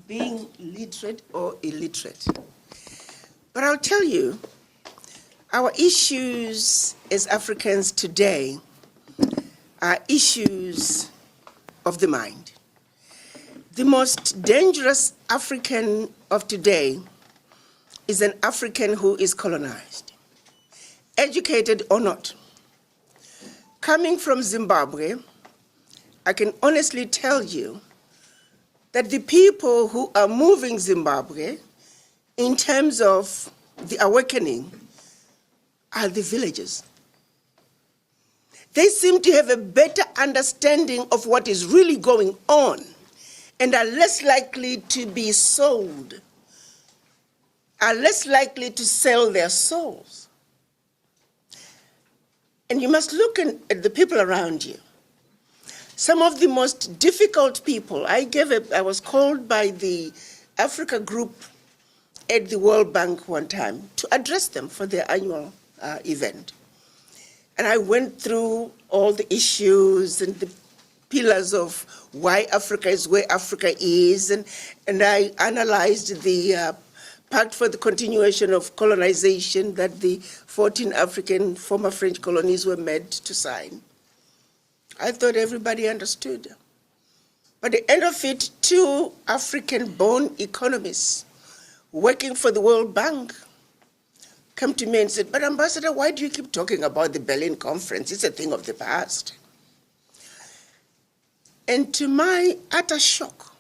being literate or illiterate. But I'll tell you, our issues as Africans today are issues of the mind. The most dangerous African of today is an African who is colonized, educated or not. Coming from Zimbabwe, I can honestly tell you that the people who are moving Zimbabwe in terms of the awakening are the villagers. They seem to have a better understanding of what is really going on and are less likely to be sold, are less likely to sell their souls. And you must look at the people around you. Some of the most difficult people, I was called by the Africa group at the World Bank one time to address them for their annual event. And I went through all the issues and the pillars of why Africa is where Africa is, and I analyzed the Pact for the Continuation of Colonization that the 14 African former French colonies were made to sign. I thought everybody understood. But at the end of it, two African-born economists working for the World Bank came to me and said, "But Ambassador, why do you keep talking about the Berlin Conference? It's a thing of the past." And to my utter shock,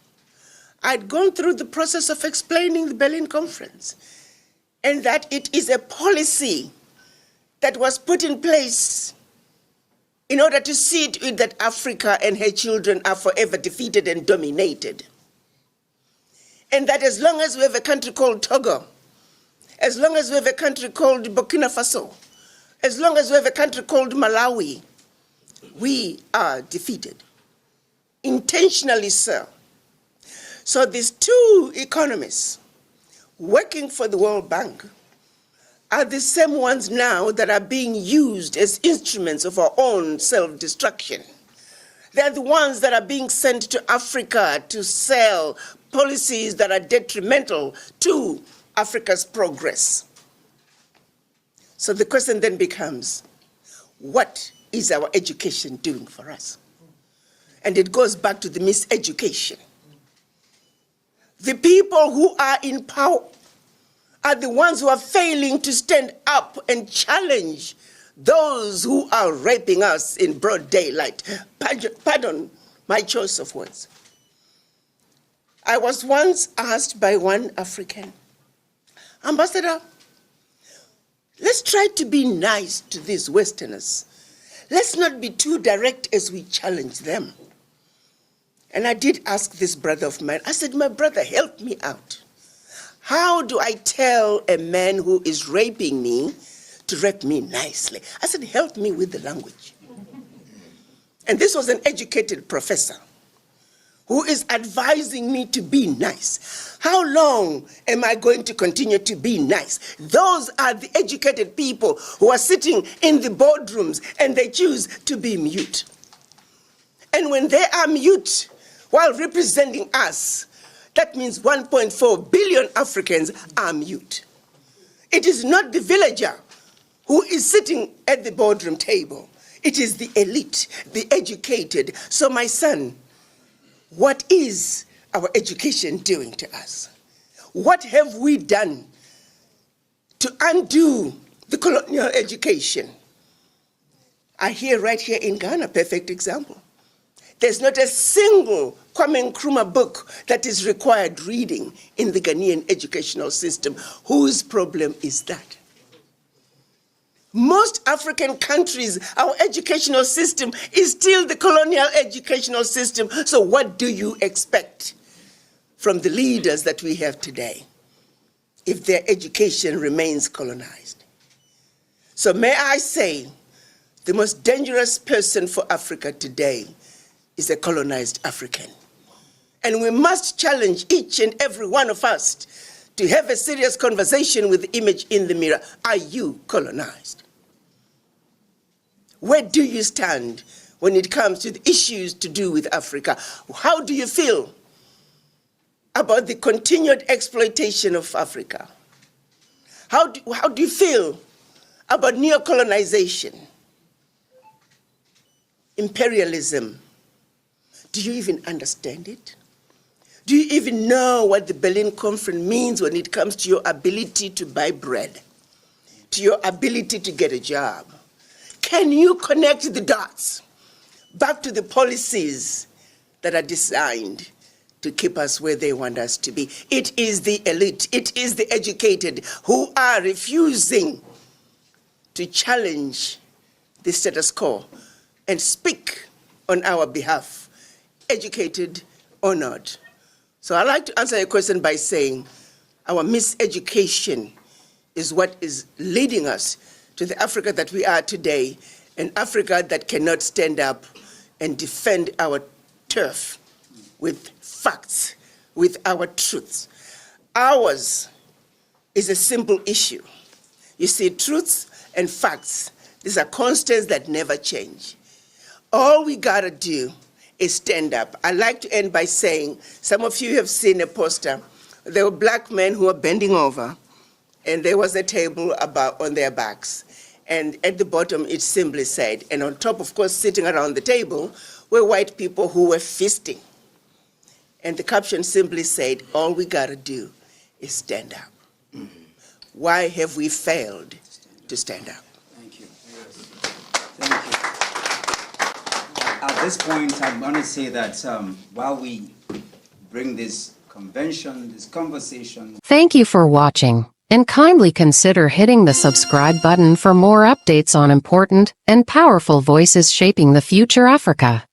I'd gone through the process of explaining the Berlin Conference and that it is a policy that was put in place in order to see to it that Africa and her children are forever defeated and dominated. And that as long as we have a country called Togo, as long as we have a country called Burkina Faso, as long as we have a country called Malawi, we are defeated. Intentionally so. So these two economists working for the World Bank are the same ones now that are being used as instruments of our own self-destruction. They're the ones that are being sent to Africa to sell policies that are detrimental to Africa's progress. So the question then becomes, what is our education doing for us? And it goes back to the miseducation. The people who are in power are the ones who are failing to stand up and challenge those who are raping us in broad daylight. Pardon my choice of words. I was once asked by one African, "Ambassador, let's try to be nice to these Westerners. Let's not be too direct as we challenge them." And I did ask this brother of mine, I said, "My brother, help me out. How do I tell a man who is raping me to rape me nicely?" I said, "Help me with the language." And this was an educated professor who is advising me to be nice. How long am I going to continue to be nice? Those are the educated people who are sitting in the boardrooms and they choose to be mute. And when they are mute while representing us, that means 1.4 billion Africans are mute. It is not the villager who is sitting at the boardroom table. It is the elite, the educated. So my son, what is our education doing to us? What have we done to undo the colonial education? I hear right here in Ghana, perfect example. There's not a single Kwame Nkrumah book that is required reading in the Ghanaian educational system. Whose problem is that? Most African countries, our educational system is still the colonial educational system. So what do you expect from the leaders that we have today if their education remains colonized? So may I say, the most dangerous person for Africa today is a colonized African. And we must challenge each and every one of us to have a serious conversation with the image in the mirror. Are you colonized? Where do you stand when it comes to the issues to do with Africa? How do you feel about the continued exploitation of Africa? How do you feel about neocolonization, imperialism? Do you even understand it? Do you even know what the Berlin Conference means when it comes to your ability to buy bread, to your ability to get a job? Can you connect the dots back to the policies that are designed to keep us where they want us to be? It is the elite, it is the educated who are refusing to challenge the status quo and speak on our behalf, educated or not. So I'd like to answer your question by saying our miseducation is what is leading us to the Africa that we are today, an Africa that cannot stand up and defend our turf with facts, with our truths. Ours is a simple issue. You see, truths and facts, these are constants that never change. All we gotta do is stand up. I like to end by saying, some of you have seen a poster. There were black men who were bending over, and there was a table on their backs. And at the bottom, it simply said, and on top, of course, sitting around the table, were white people who were feasting. And the caption simply said, all we gotta do is stand up. Mm-hmm. Why have we failed to stand up? Thank you. Thank you. At this point, I want to say that while we bring this convention, this conversation... Thank you for watching, and kindly consider hitting the subscribe button for more updates on important and powerful voices shaping the future Africa.